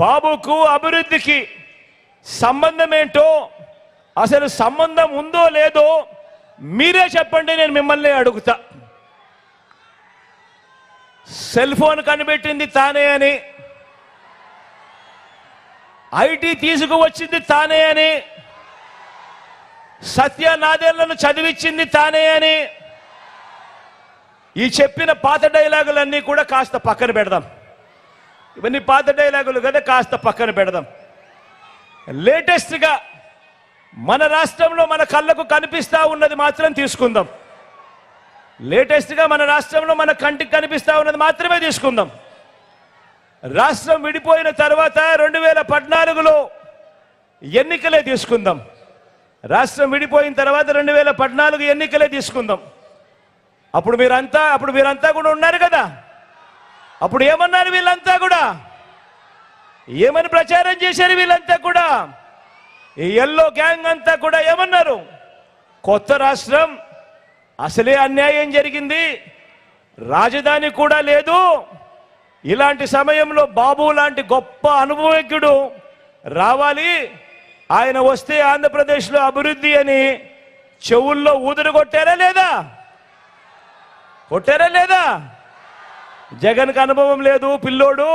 బాబుకు అభివృద్ధికి సంబంధం ఏంటో, అసలు సంబంధం ఉందో లేదో మీరే చెప్పండి, నేను మిమ్మల్ని అడుగుతా. సెల్ ఫోన్ కనిపెట్టింది తానే అని, ఐటీ తీసుకువచ్చింది తానే అని, సత్యనాదేళ్లను చదివించింది తానే అని, ఈ చెప్పిన పాత డైలాగులన్నీ కూడా కాస్త పక్కన పెడదాం. ఇవన్నీ పాత డైలాగులు కదా, కాస్త పక్కన పెడదాం. లేటెస్ట్గా మన రాష్ట్రంలో మన కళ్ళకు కనిపిస్తా ఉన్నది మాత్రం తీసుకుందాం. లేటెస్ట్గా మన రాష్ట్రంలో మన కంటికి కనిపిస్తా ఉన్నది మాత్రమే తీసుకుందాం. రాష్ట్రం విడిపోయిన తర్వాత 2014లో ఎన్నికలే తీసుకుందాం. రాష్ట్రం విడిపోయిన తర్వాత 2014 ఎన్నికలే తీసుకుందాం. అప్పుడు మీరంతా కూడా ఉన్నారు కదా. అప్పుడు ఏమన్నారు వీళ్ళంతా కూడా, ఏమని ప్రచారం చేశారు వీళ్ళంతా కూడా, ఈ ఎల్లో గ్యాంగ్ అంతా కూడా ఏమన్నారు, కొత్త రాష్ట్రం, అసలే అన్యాయం జరిగింది, రాజధాని కూడా లేదు, ఇలాంటి సమయంలో బాబు లాంటి గొప్ప అనుభవజ్ఞుడు రావాలి, ఆయన వస్తే ఆంధ్రప్రదేశ్లో అభివృద్ధి అని చెవుల్లో ఊదురు కొట్టారా లేదా? కొట్టారా లేదా? జగన్కి అనుభవం లేదు పిల్లోడు,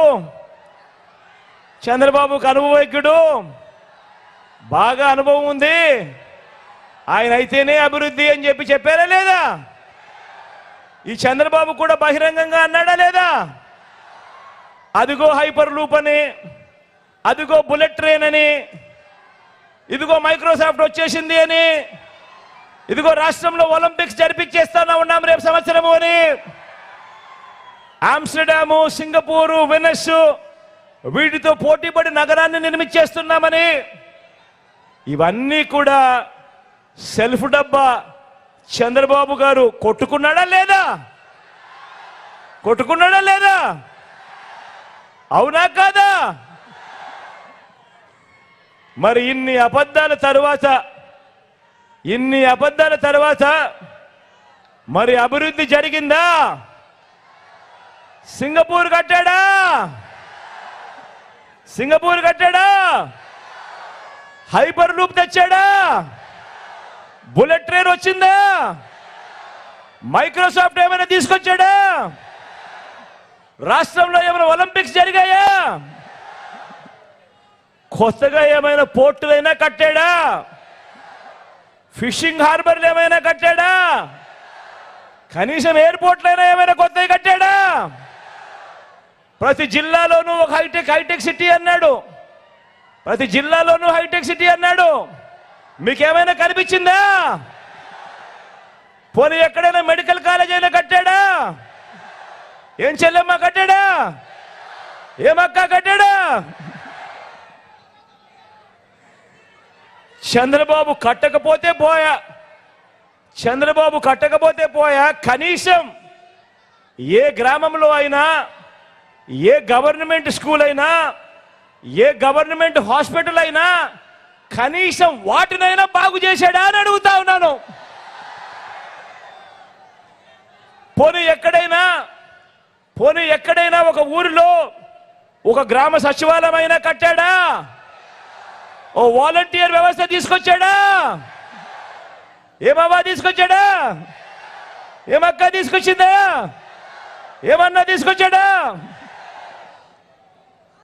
చంద్రబాబుకు అనుభవజ్ఞుడు, బాగా అనుభవం ఉంది, ఆయన అయితేనే అభివృద్ధి అని చెప్పారా లేదా? ఈ చంద్రబాబు కూడా బహిరంగంగా అన్నాడా లేదా? అదిగో హైపర్ లూప్ అని, అదిగో బుల్లెట్ ట్రైన్ అని, ఇదిగో మైక్రోసాఫ్ట్ వచ్చేసింది అని, ఇదిగో రాష్ట్రంలో ఒలింపిక్స్ జరిపించేస్తానా ఉన్నాం రేపు సంవత్సరము అని, ఆమ్స్టర్డాము, సింగపూరు, వెనస్ వీటితో పోటీపడి నగరాన్ని నిర్మించేస్తున్నామని, ఇవన్నీ కూడా సెల్ఫ్ డబ్బా చంద్రబాబు గారు కొట్టుకున్నాడా లేదా? కొట్టుకున్నాడా లేదా? అవునా కాదా? మరి ఇన్ని అబద్ధాల తరువాత మరి అభివృద్ధి జరిగిందా? సింగపూర్ కట్టాడా? హైపర్ లూప్ తెచ్చాడా? బుల్లెట్ ట్రైన్ వచ్చిందా? మైక్రోసాఫ్ట్ ఏమైనా తీసుకొచ్చాడా? రాష్ట్రంలో ఏమైనా ఒలింపిక్స్ జరిగాయా? కొత్తగా ఏమైనా పోర్టులైనా కట్టాడా? ఫిషింగ్ హార్బర్లు ఏమైనా కట్టాడా? కనీసం ఎయిర్పోర్ట్లైనా ఏమైనా కొత్తవి కట్టాడా? ప్రతి జిల్లాలోనూ ఒక హైటెక్ సిటీ అన్నాడు. ప్రతి జిల్లాలోనూ హైటెక్ సిటీ అన్నాడు. మీకేమైనా కనిపించిందా? పోనీ ఎక్కడైనా మెడికల్ కాలేజ్ అయినా కట్టాడా? ఏం చెల్లెమ్మ కట్టాడా? ఏమక్క కట్టాడా? చంద్రబాబు కట్టకపోతే పోయా, కనీసం ఏ గ్రామంలో అయినా, ఏ గవర్నమెంట్ స్కూల్ అయినా, ఏ గవర్నమెంట్ హాస్పిటల్ అయినా కనీసం వాటినైనా బాగు చేశాడా అని అడుగుతా ఉన్నాను. పోనీ ఎక్కడైనా ఒక ఊరిలో ఒక గ్రామ సచివాలయం అయినా కట్టాడా? ఓ వాలంటీర్ వ్యవస్థ తీసుకొచ్చాడా? ఏమవ్వా తీసుకొచ్చాడా? ఏమక్క తీసుకొచ్చిందా? ఏమన్నా తీసుకొచ్చాడా?